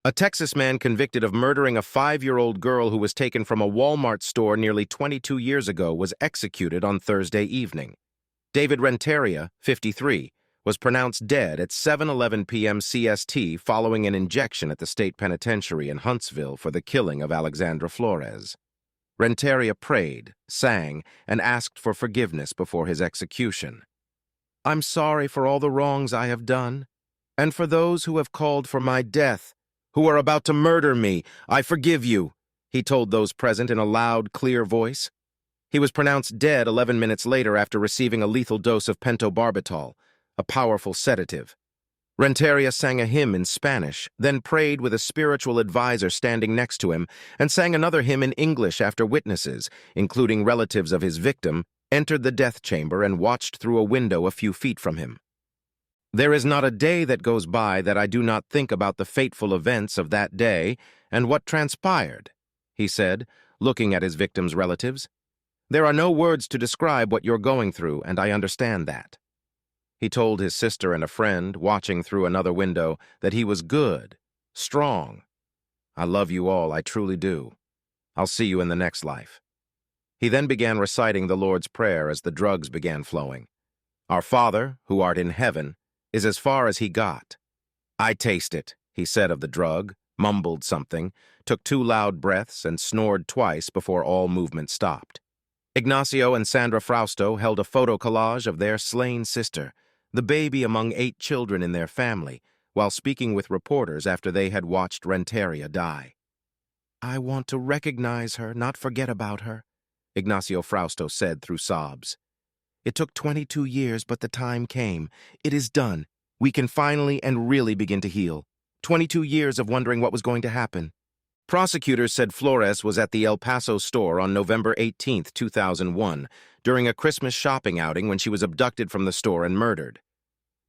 A Texas man convicted of murdering a 5-year-old girl who was taken from a Walmart store nearly 22 years ago was executed on Thursday evening. David Renteria, 53, was pronounced dead at 7:11 p.m. CST following an injection at the state penitentiary in Huntsville for the killing of Alexandra Flores. Renteria prayed, sang, and asked for forgiveness before his execution. "I'm sorry for all the wrongs I have done, and for those who have called for my death, who are about to murder me. I forgive you," he told those present in a loud, clear voice. He was pronounced dead 11 minutes later after receiving a lethal dose of pentobarbital, a powerful sedative. Renteria sang a hymn in Spanish, then prayed with a spiritual advisor standing next to him, and sang another hymn in English after witnesses, including relatives of his victim, entered the death chamber and watched through a window a few feet from him. "There is not a day that goes by that I do not think about the fateful events of that day and what transpired," he said, looking at his victim's relatives. "There are no words to describe what you're going through, and I understand that." He told his sister and a friend, watching through another window, that he was good, strong. "I love you all, I truly do. I'll see you in the next life." He then began reciting the Lord's Prayer as the drugs began flowing. "Our Father, who art in heaven," is as far as he got. "I taste it," he said of the drug, mumbled something, took 2 loud breaths, and snored twice before all movement stopped. Ignacio and Sandra Frausto held a photo collage of their slain sister, the baby among 8 children in their family, while speaking with reporters after they had watched Renteria die. "I want to recognize her, not forget about her," Ignacio Frausto said through sobs. "It took 22 years, but the time came. It is done. We can finally and really begin to heal. 22 years of wondering what was going to happen." Prosecutors said Flores was at the El Paso store on November 18, 2001, during a Christmas shopping outing when she was abducted from the store and murdered.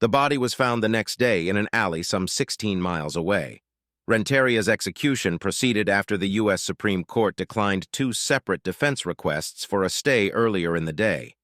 The body was found the next day in an alley some 16 miles away. Renteria's execution proceeded after the U.S. Supreme Court declined 2 separate defense requests for a stay earlier in the day.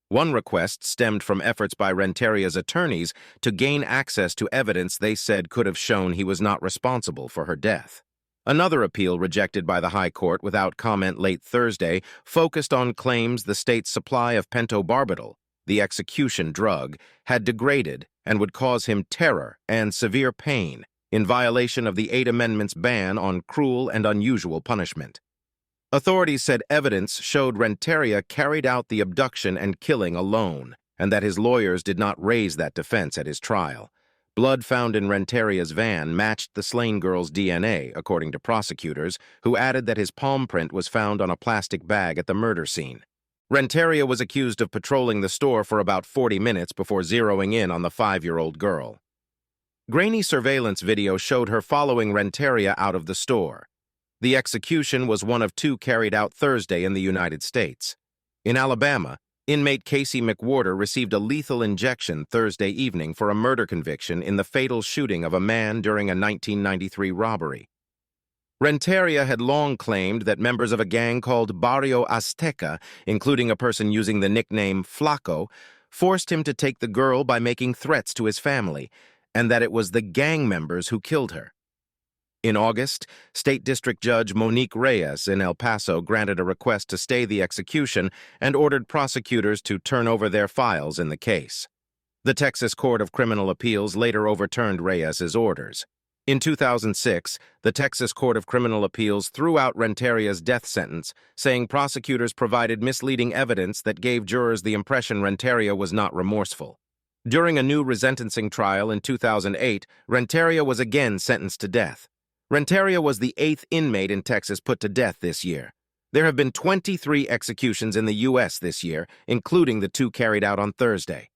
One request stemmed from efforts by Renteria's attorneys to gain access to evidence they said could have shown he was not responsible for her death. Another appeal rejected by the High Court without comment late Thursday focused on claims the state's supply of pentobarbital, the execution drug, had degraded and would cause him terror and severe pain in violation of the 8 Amendments' ban on cruel and unusual punishment. Authorities said evidence showed Renteria carried out the abduction and killing alone, and that his lawyers did not raise that defense at his trial. Blood found in Renteria's van matched the slain girl's DNA, according to prosecutors, who added that his palm print was found on a plastic bag at the murder scene. Renteria was accused of patrolling the store for about 40 minutes before zeroing in on the 5-year-old girl. Grainy surveillance video showed her following Renteria out of the store. The execution was one of 2 carried out Thursday in the United States. In Alabama, inmate Casey McWhorter received a lethal injection Thursday evening for a murder conviction in the fatal shooting of a man during a 1993 robbery. Renteria had long claimed that members of a gang called Barrio Azteca, including a person using the nickname Flaco, forced him to take the girl by making threats to his family, and that it was the gang members who killed her. In August, State District Judge Monique Reyes in El Paso granted a request to stay the execution and ordered prosecutors to turn over their files in the case. The Texas Court of Criminal Appeals later overturned Reyes's orders. In 2006, the Texas Court of Criminal Appeals threw out Renteria's death sentence, saying prosecutors provided misleading evidence that gave jurors the impression Renteria was not remorseful. During a new resentencing trial in 2008, Renteria was again sentenced to death. Renteria was the 8th inmate in Texas put to death this year. There have been 23 executions in the U.S. this year, including the 2 carried out on Thursday.